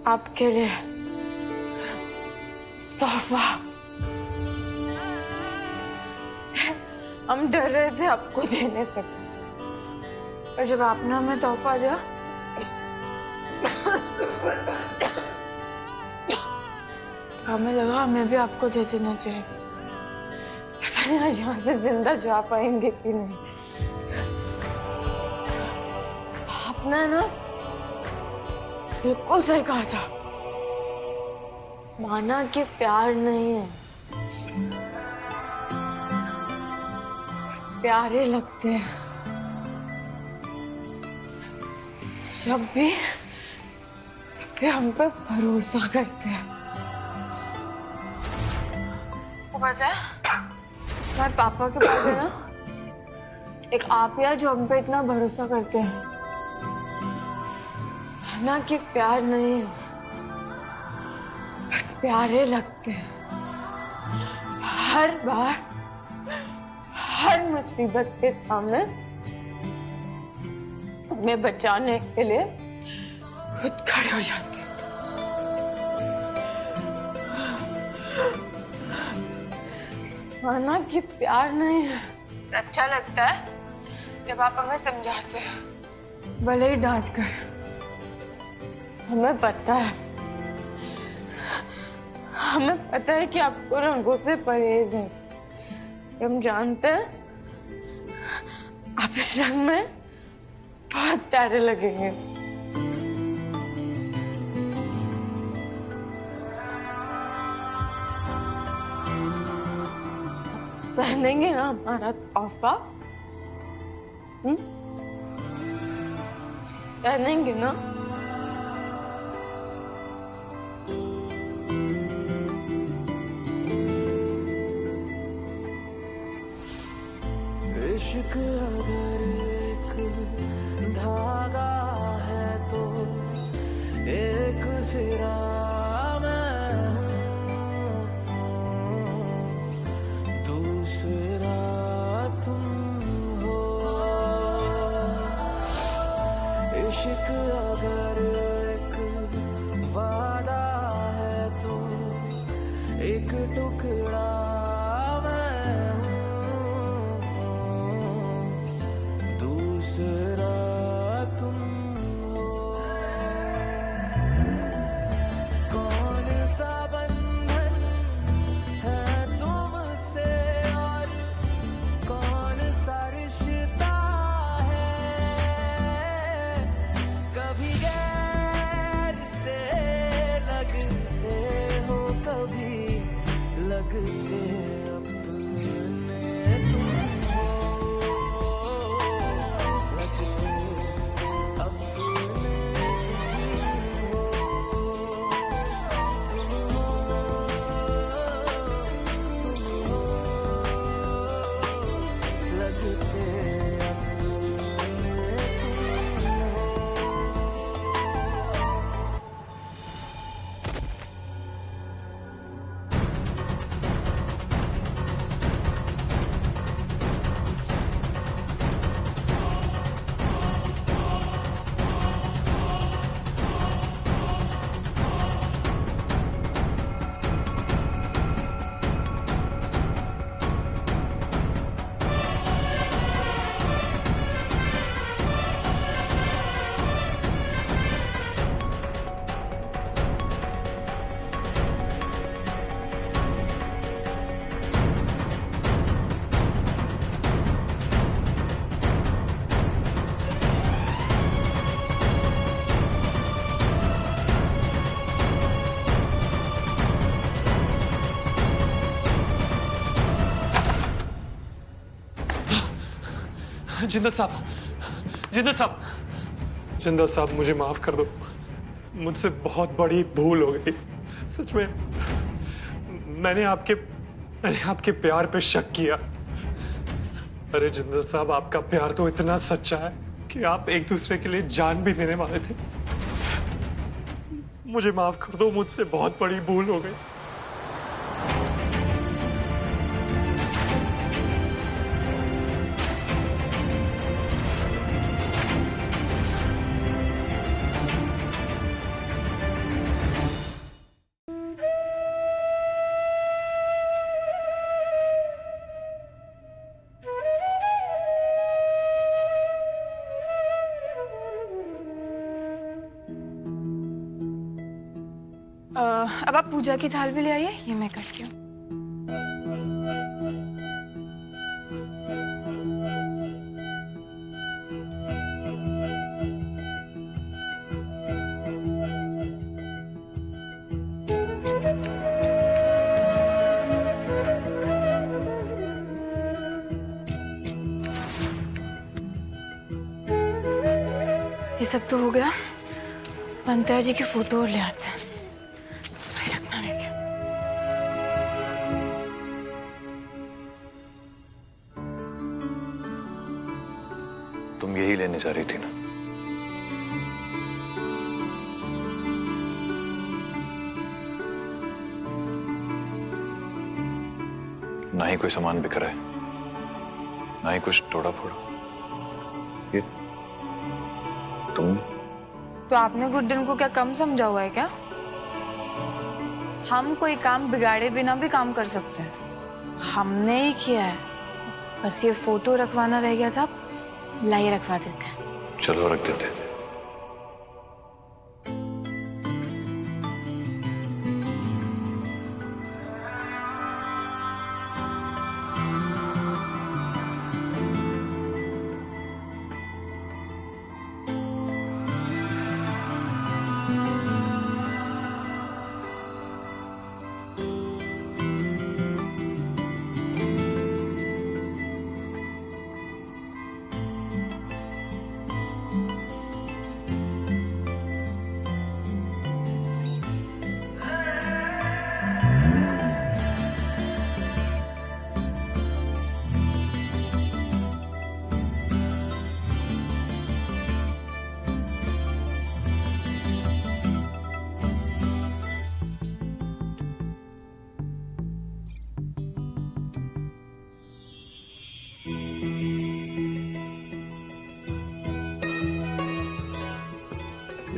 आपके लिए तोहफा। हम डर रहे थे आपको देने से, पर जब आपने हमें तोहफा दिया हमें लगा हमें भी आपको दे देना चाहिए। पता नहीं आज यहाँ से जिंदा जा पाएंगे कि नहीं। आपने ना बिल्कुल सही कहा था, माना कि प्यार नहीं है, प्यारे लगते हैं जब भी हम पे भरोसा करते हैं। वो पता है तुम्हारे पापा के पास है ना एक आप ही है जो हम पे इतना भरोसा करते हैं, ना कि प्यार नहीं है, प्यारे लगते हैं। हर बार हर मुसीबत के सामने हमें बचाने के लिए खुद खड़े हो जाते हैं। माना कि प्यार नहीं है, अच्छा लगता है जब आप हमें समझाते हैं, भले ही डांट कर। हमें पता है कि आपको रंगों से परहेज है। हम जानते हैं आप इस रंग में बहुत प्यारे लगेंगे। पहनेंगे ना हमारा तोहफा? पहनेंगे ना? इश्क अगर एक धागा है तो एक सिरा मैं हूँ, दूसरा तुम हो। इश्क अगर एक वादा है तो एक टुकड़ा लगते अपने तुम हो, लगते अपने तुम हो, तुम हो, लगते अपने तुम हो। जिंदल साहब मुझे माफ कर दो, मुझसे बहुत बड़ी भूल हो गई। सच में मैंने आपके प्यार पे शक किया। अरे जिंदल साहब, आपका प्यार तो इतना सच्चा है कि आप एक दूसरे के लिए जान भी देने वाले थे। मुझे माफ कर दो, मुझसे बहुत बड़ी भूल हो गई। अब आप पूजा की थाल भी ले आइए, ये मैं करती हूँ। ये सब तो हो गया, पंतरा जी की फोटो और ले आते हैं। भाई रखना नहीं क्या? तुम यही लेने जा रही थी ना? ना ही कोई सामान बिक रहा है, ना ही कुछ तोड़ा फोड़ा। ये तुमने? तो आपने गुड्डन को क्या कम समझा हुआ है क्या? हम कोई काम बिगाड़े बिना भी काम कर सकते हैं, हमने ही किया है। बस ये फोटो रखवाना रह गया था, लाई रखवा देते हैं। चलो रख देते हैं।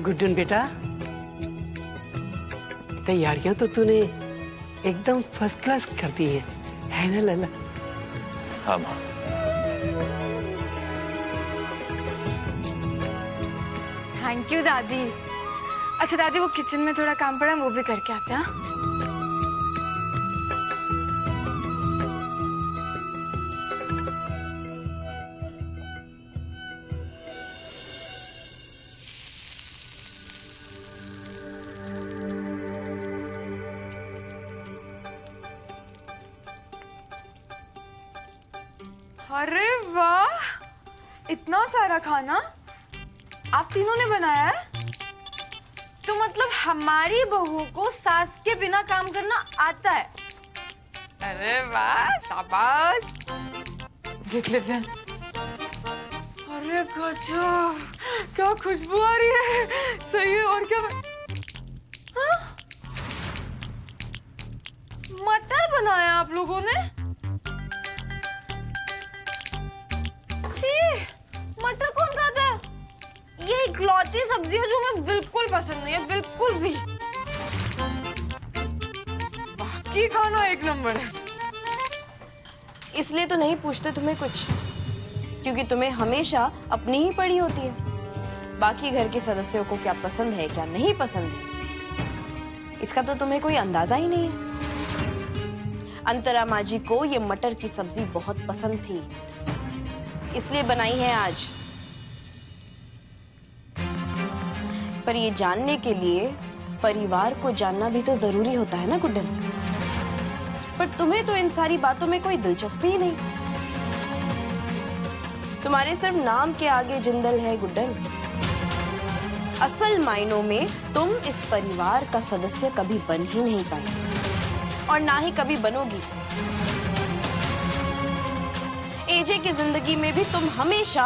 गुड्डन बेटा, तैयारियां तो तूने एकदम फर्स्ट क्लास कर दी है ना लला? हाँ माँ। थैंक यू दादी। अच्छा दादी, वो किचन में थोड़ा काम पड़ा है, वो भी करके आते हैं। हाँ? अरे वाह, इतना सारा खाना आप तीनों ने बनाया है? तो मतलब हमारी बहू को सास के बिना काम करना आता है? अरे वाह, शाबाश। देख लेते हैं। अरे गजब, क्या खुशबू आ रही है। सही है। और क्या? हाँ? मटर बनाया आप लोगों ने? मटर कौन खाता है? ये इकलौती सब्जी है जो हमें बिल्कुल पसंद नहीं है, बिल्कुल भी। बाकी खाना एक नंबर है। इसलिए तो नहीं पूछते तुम्हें कुछ, क्योंकि तुम्हें हमेशा अपनी ही पड़ी होती है। बाकी घर के सदस्यों को क्या पसंद है, क्या नहीं पसंद है, इसका तो तुम्हें कोई अंदाजा ही नहीं है। अंतरा माँ जी को ये मटर की सब्जी बहुत पसंद थी, इसलिए बनाई है आज। पर ये जानने के लिए परिवार को जानना भी तो जरूरी होता है ना गुड्डन? पर तुम्हें तो इन सारी बातों में कोई दिलचस्पी ही नहीं। तुम्हारे सिर्फ नाम के आगे जिंदल है गुड्डन। असल मायनों में तुम इस परिवार का सदस्य कभी बन ही नहीं पाई, और ना ही कभी बनोगी। एजे की जिंदगी में भी तुम हमेशा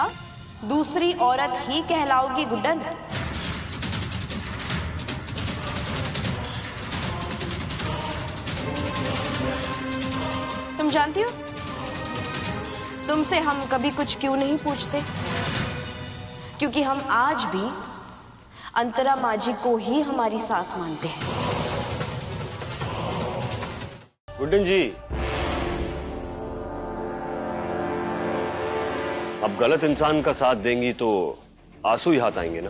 दूसरी औरत ही कहलाओगी गुड्डन। तुम जानती हो, तुमसे हम कभी कुछ क्यों नहीं पूछते? क्योंकि हम आज भी अंतरा माँ जी को ही हमारी सास मानते हैं। गुड्डन जी, अब गलत इंसान का साथ देंगी तो आंसू ही हाथ आएंगे ना।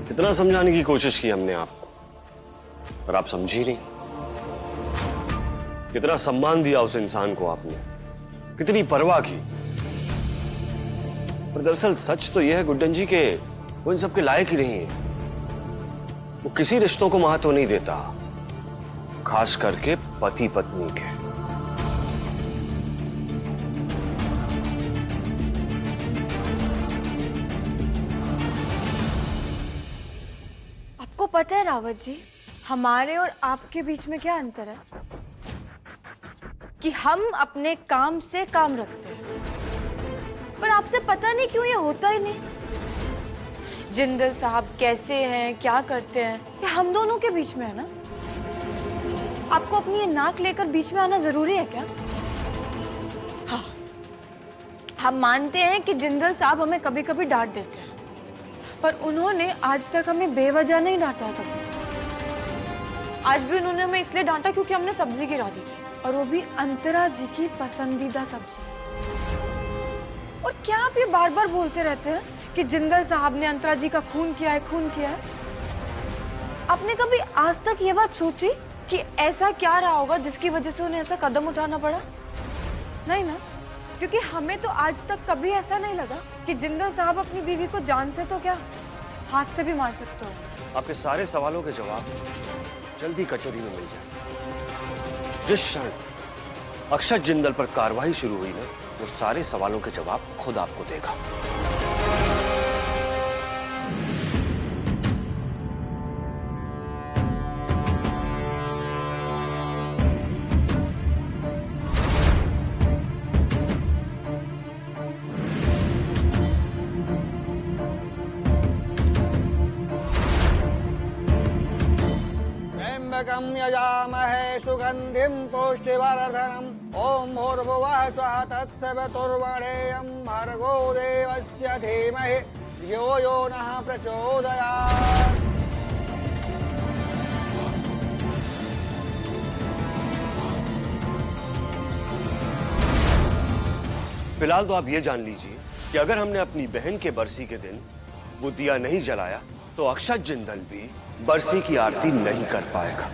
कितना समझाने की कोशिश की हमने आपको, पर आप समझी नहीं। कितना सम्मान दिया उस इंसान को आपने, कितनी परवाह की। पर दरअसल सच तो यह है गुड्डन जी के वो इन सब के लायक ही नहीं है। वो किसी रिश्तों को महत्व नहीं देता, खास करके पति पत्नी के। आपको पता है रावत जी, हमारे और आपके बीच में क्या अंतर है? कि हम अपने काम से काम रखते हैं, पर आपसे पता नहीं क्यों ये होता ही नहीं। जिंदल साहब कैसे हैं, क्या करते हैं, ये हम दोनों के बीच में है ना। आपको अपनी ये नाक लेकर बीच में आना जरूरी है क्या? हाँ, हम मानते हैं कि जिंदल साहब हमें कभी कभी डांट देते हैं, पर उन्होंने आज तक हमें बेवजह नहीं डांटा कभी। आज भी उन्होंने हमें इसलिए डांटा क्योंकि हमने सब्जी गिरा दी थी, और वो भी अंतरा जी की पसंदीदा सब्जी। और क्या आप ये बार बार बोलते रहते हैं कि जिंदल साहब ने अंतरा जी का खून किया है, खून किया है? आपने कभी आज तक ये बात सोची कि ऐसा क्या रहा होगा जिसकी वजह से उन्हें ऐसा कदम उठाना पड़ा? नहीं ना, क्योंकि हमें तो आज तक कभी ऐसा नहीं लगा कि जिंदल साहब अपनी बीवी को जान से तो क्या, हाथ से भी मार सकते हो। आपके सारे सवालों के जवाब जल्दी कचहरी में मिल जाए। जिस क्षण अक्षत जिंदल पर कार्रवाई शुरू हुई ना, वो सारे सवालों के जवाब खुद आपको देगा। त्र्यम्बकं यजामहे सुगन्धिं पुष्टिवर्धनम् ॐ भूर्भुवः स्वः तत्सवितुर्वरेण्यं भर्गो देवस्य धीमहि धियो यो नः प्रचोदयात्। फिलहाल तो आप ये जान लीजिए कि अगर हमने अपनी बहन के बरसी के दिन वो दिया नहीं जलाया तो अक्षत जिंदल भी बरसी की आरती नहीं कर पाएगा।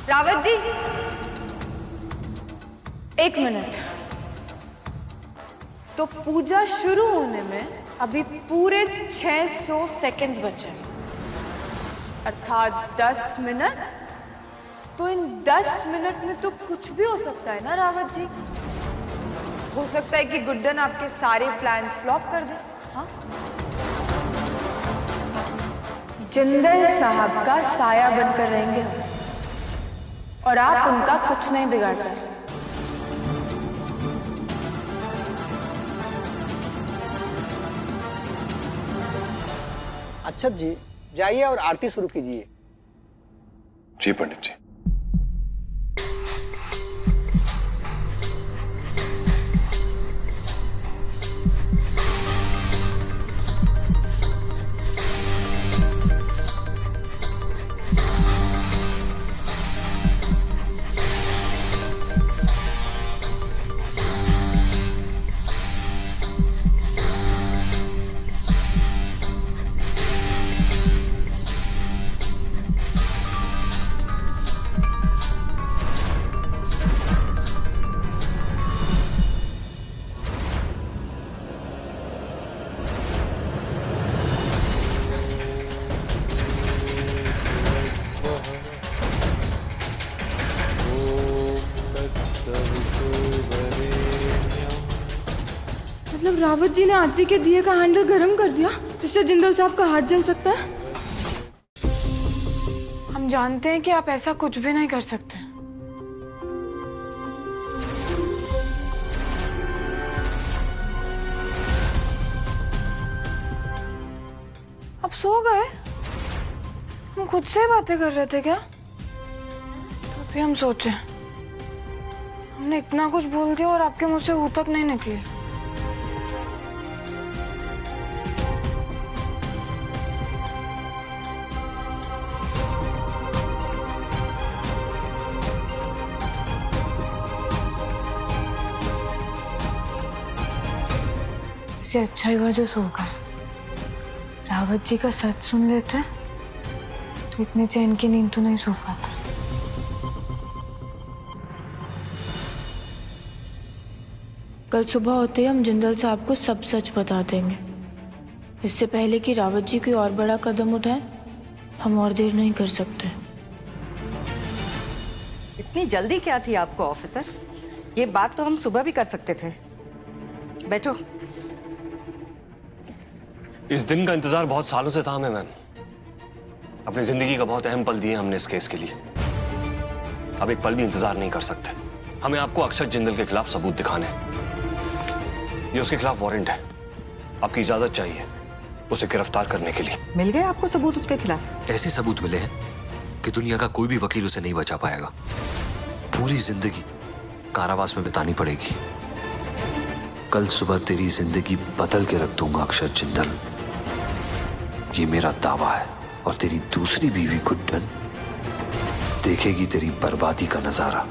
रावत जी, एक मिनट। तो पूजा शुरू होने में अभी पूरे 600 सेकंड्स बचे हैं, अर्थात 10 मिनट। तो इन 10 मिनट में तो कुछ भी हो सकता है ना रावत जी? हो सकता है कि गुड्डन आपके सारे प्लान्स फ्लॉप कर दे। हाँ, जिंदल साहब का साया बनकर रहेंगे हम, और आप उनका कुछ नहीं बिगाड़ पाए। अक्षत जी जाइए और आरती शुरू कीजिए। जी पंडित जी। मतलब रावत जी ने आरती के दिए का हैंडल गर्म कर दिया जिससे जिंदल साहब का हाथ जल सकता है। हम जानते हैं कि आप ऐसा कुछ भी नहीं कर सकते, खुद से बातें कर रहे थे क्या? तो अभी हम सोचे हमने इतना कुछ बोल दिया और आपके मुंह से हू तक नहीं निकली। इससे अच्छा ही हुआ जो सो गए। रावत जी का सच सुन लेते तो इतने चैन की नींद तो नहीं सो पाता। कल सुबह होते ही हम जिंदल साहब को सब सच बता देंगे। इससे पहले कि रावत जी कोई और बड़ा कदम उठाए, हम और देर नहीं कर सकते। इतनी जल्दी क्या थी आपको ऑफिसर? ये बात तो हम सुबह भी कर सकते थे। बैठो। इस दिन का इंतजार बहुत सालों से था हमें मैम। अपनी जिंदगी का बहुत अहम पल दिए हमने इस केस के लिए। अब एक पल भी इंतजार नहीं कर सकते। हमें आपको अक्षत जिंदल के खिलाफ सबूत दिखाने हैं। ये उसके खिलाफ वारंट है। आपकी इजाजत चाहिए उसे गिरफ्तार करने के लिए। मिल गए आपको सबूत उसके खिलाफ? ऐसे सबूत मिले हैं कि दुनिया का कोई भी वकील उसे नहीं बचा पाएगा। पूरी जिंदगी कारावास में बितानी पड़ेगी। कल सुबह तेरी जिंदगी बदल के रख दूंगा अक्षत जिंदल, ये मेरा दावा है। और तेरी दूसरी बीवी गुड्डन देखेगी तेरी बर्बादी का नजारा।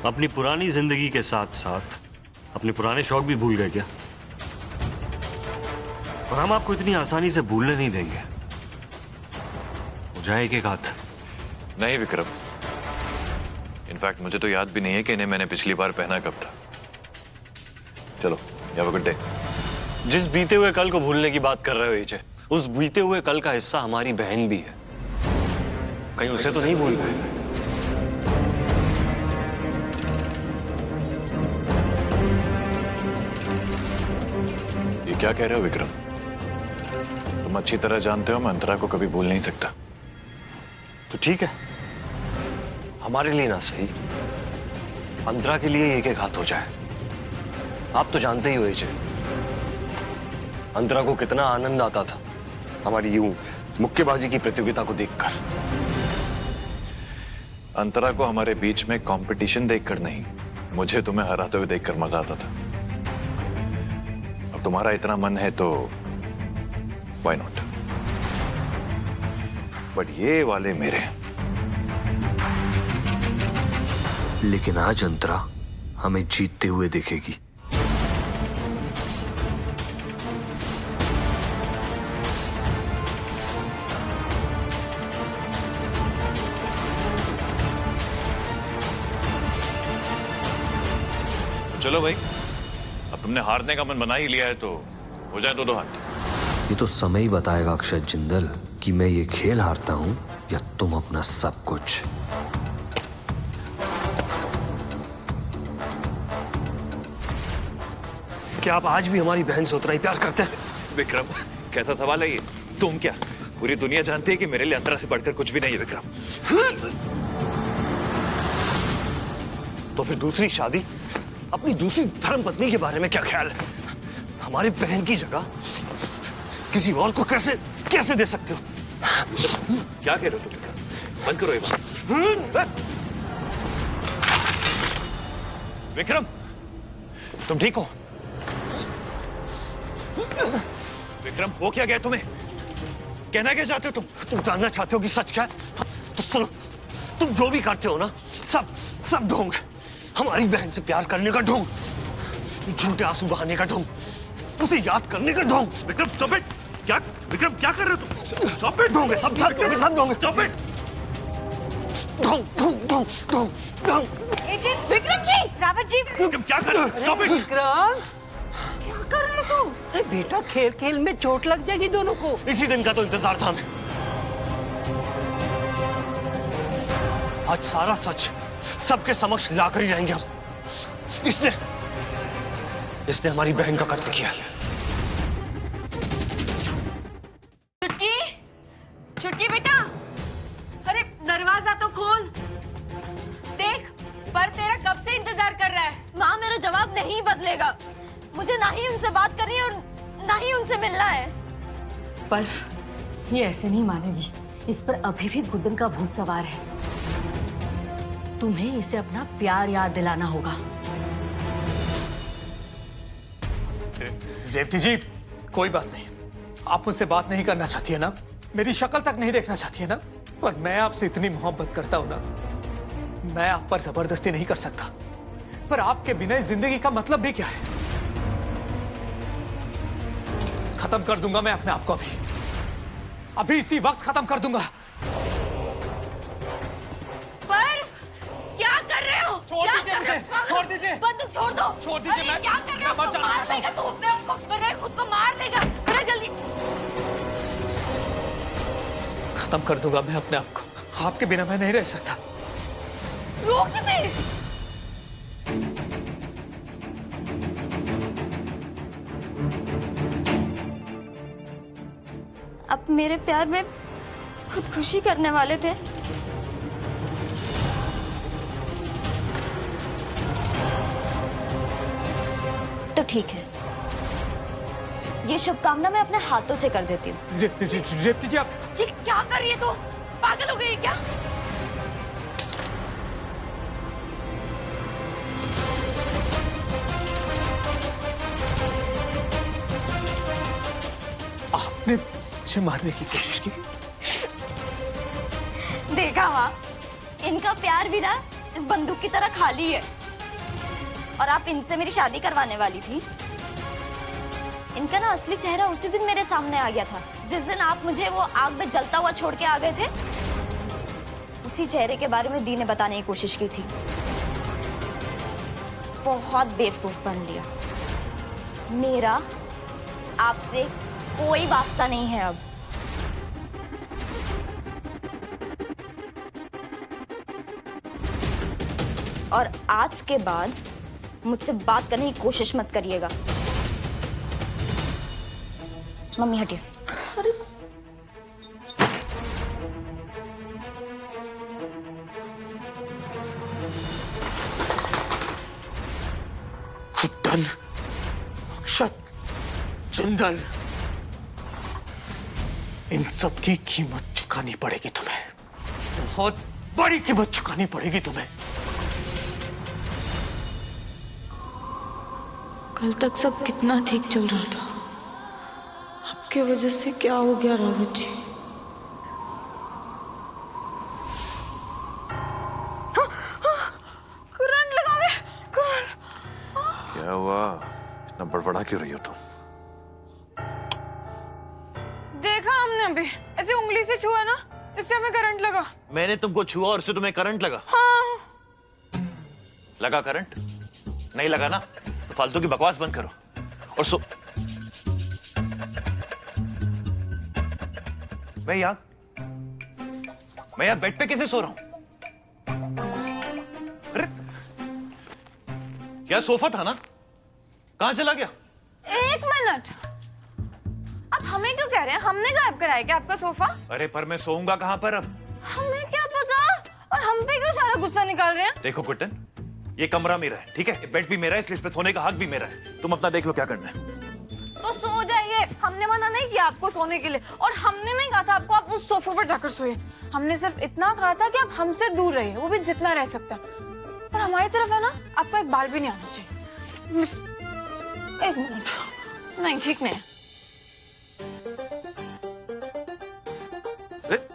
अपनी पुरानी जिंदगी के साथ साथ अपने पुराने शौक भी भूल गए क्या? और हम आपको इतनी आसानी से भूलने नहीं देंगे। हो जाए एक एक हाथ। नहीं विक्रम, इनफैक्ट मुझे तो याद भी नहीं है कि इन्हें मैंने पिछली बार पहना कब था। चलो, हैव अ गुड डे। जिस बीते हुए कल को भूलने की बात कर रहे हो एजे, उस बीते हुए कल का हिस्सा हमारी बहन भी है। कहीं उसे तो नहीं भूल गए? ये क्या कह रहे हो विक्रम? तुम अच्छी तरह जानते हो मैं अंतरा को कभी भूल नहीं सकता। तो ठीक है, हमारे लिए ना सही, अंतरा के लिए एक एक हाथ हो जाए। आप तो जानते ही हो एजे, अंतरा को कितना आनंद आता था हमारी यूं मुक्केबाजी की प्रतियोगिता को देखकर। अंतरा को हमारे बीच में कंपटीशन देखकर नहीं, मुझे तुम्हें हराते हुए देखकर मजा आता था। अब तुम्हारा इतना मन है तो व्हाई नॉट, बट ये वाले मेरे। लेकिन आज अंतरा हमें जीतते हुए देखेगी। चलो भाई, अब तुमने हारने का मन बना ही लिया है तो हो जाए दो हाथ। ये तो समय ही बताएगा अक्षत जिंदल कि मैं ये खेल हारता हूं या तुम अपना सब कुछ। क्या आप आज भी हमारी बहन से उतना ही प्यार करते हैं? विक्रम, कैसा सवाल है ये? तुम क्या, पूरी दुनिया जानती है कि मेरे लिए अंतरा से बढ़कर कुछ भी नहीं है विक्रम। तो फिर दूसरी शादी, अपनी दूसरी धर्म पत्नी के बारे में क्या ख्याल है? हमारी बहन की जगह किसी और को कैसे कैसे दे सकते हो? क्या कह रहे हो तुम विक्रम? बंद करो ये बात। विक्रम, तुम ठीक हो? विक्रम, हो क्या गया तुम्हें? कहना क्या चाहते हो तुम? तुम जानना चाहते हो कि सच क्या है? तो सुनो, तुम जो भी करते हो ना, सब ढोंग है। हमारी बहन से प्यार करने का ढोंग, झूठे आंसू बहाने का ढोंग, उसे याद करने का ढोंग। Vikram stop it. क्या विक्रम, क्या कर रहे हो तुम? Stop it. ढोंग है, सब ढोंग है। Stop it. ढोंग ढोंग ढोंग ढोंग ढोंग। विक्रम जी, रावत जी, विक्रम क्या कर रहे हो? Stop it. विक्रम, क्या कर रहे हो तुम? अरे बेटा, खेल खेल में चोट लग जाएगी दोनों को। इसी दिन का तो इंतजार था हमें। आज सारा सच सबके समक्ष लाकर ही रहेंगे हम। इसने हमारी बहन का कत्ल किया। मुझे ना ही उनसे बात करनी है और ना ही उनसे मिलना है। पर ये ऐसे नहीं मानेगी। इस पर अभी भी गुड्डन का भूत सवार है। तुम्हें इसे अपना प्यार याद दिलाना होगा। रेवती जी, कोई बात नहीं। आप मुझसे बात नहीं करना चाहती है ना, मेरी शक्ल तक नहीं देखना चाहती है ना, पर मैं आपसे इतनी मोहब्बत करता हूं ना, मैं आप पर जबरदस्ती नहीं कर सकता। पर आपके बिना इस जिंदगी का मतलब भी क्या है? खत्म कर दूंगा मैं अपने आप को, अभी इसी वक्त खत्म कर दूंगा। पर क्या कर रहे हो? छोड़ दीजिए मुझे, छोड़ दीजिए। बंदूक छोड़ दो। छोड़ दीजिए। अरे क्या कर रहे हो? मैं मार लेगा तू अपने आप को, बना खुद को मार लेगा। बड़ा जल्दी खत्म कर दूंगा मैं अपने आप को। आपके बिना मैं नहीं रह सकता। रोक इसे। अब मेरे प्यार में खुदकुशी करने वाले थे। तो ठीक है, ये शुभकामना मैं अपने हाथों से कर देती हूँ। रेवती जी, आप ये क्या कर रही है तू? पागल हो गई है क्या? आपने मुझे मारने की कोशिश की। देखा वहाँ, इनका प्यार भी ना इस बंदूक की तरह खाली है। और आप इनसे मेरी शादी करवाने वाली थी। इनका ना असली चेहरा उसी दिन मेरे सामने आ गया था, जिस दिन आप मुझे वो आग में जलता हुआ छोड़ के आ गए थे। उसी चेहरे के बारे में दी ने बताने की कोशिश की थी। बहुत बेवकूफ बन लिया। मेरा आपसे कोई वास्ता नहीं है अब। और आज के बाद मुझसे बात करने की कोशिश मत करिएगा। मम्मी हटिए। अरे गुड्डन, अक्षत, जिंदल, इन सब की कीमत चुकानी पड़ेगी तुम्हें। बहुत बड़ी कीमत चुकानी पड़ेगी तुम्हें। कल तक सब कितना ठीक चल रहा था, आपके वजह से क्या हो गया रावत जी? करंट लगा दे, करंट। क्या हुआ? इतना बड़बड़ा क्यों रही हो तुम? देखा हमने अभी, ऐसे उंगली से छुआ ना, जिससे हमें करंट लगा। मैंने तुमको छुआ और उससे तुम्हें करंट लगा? हाँ। लगा करंट? नहीं लगा ना, तो फालतू की बकवास बंद करो और मैं यहाँ बेड पे कैसे सो रहा हूं? अरे क्या सोफा था ना, कहां चला गया? एक मिनट, आप हमें क्यों कह रहे हैं? हमने गायब कराया क्या आपका सोफा? अरे पर मैं सोऊंगा कहां पर अब? हमें क्या पता, और हम पे क्यों सारा गुस्सा निकाल रहे हैं? देखो गुड्डन, ये कमरा मेरा है, ठीक है? बेड भी मेरा है, इसलिए इस पे सोने का हक भी मेरा है। तुम अपना देख लो क्या करना है। तो सो जाइए, हमने मना नहीं किया आपको सोने के लिए, और हमने नहीं कहा था आपको आप उस सोफे पर जाकर सोइए। हमने सिर्फ इतना कहा था कि आप हमसे दूर रहिए, वो भी जितना रह सकता है। और हमारी तरफ है ना, आपको एक बाल भी नहीं आना चाहिए। एक मिनट, नहीं ठीक नहीं।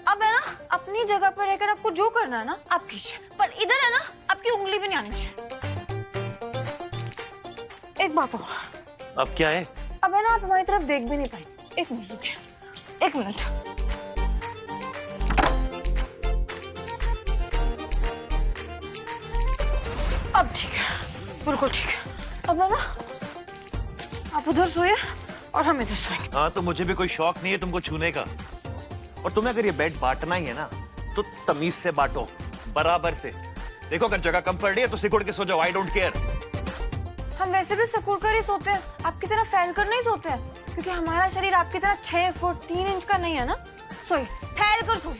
अब है ना, अपनी जगह पर रहकर आपको जो करना है ना आप कीजिए, पर इधर है ना आपकी उंगली भी नहीं आनी चाहिए। एक बात और, अब क्या है? अब है ना आप हमारी तरफ देख भी नहीं पाएंगे। एक मिनट रुकिए, एक मिनट। अब ठीक है, बिल्कुल ठीक है। अब है ना आप उधर सोइए और हम इधर सोएंगे। हाँ, तो मुझे भी कोई शौक नहीं है तुमको छूने का। और तुम्हें अगर ये बेड बांटना ही है ना, तो तमीज से बांटो, बराबर से। देखो अगर जगह कम पड़ रही है तो सिकुड़ के सो जाओ, आई डोंट केयर। हम वैसे भी सिकुड़ कर ही सोते हैं, आपकी तरह फैल कर नहीं सोते हैं, क्योंकि हमारा शरीर आपकी तरह 6 फुट 3 इंच का नहीं है ना। सोइए, फैल कर सोइए।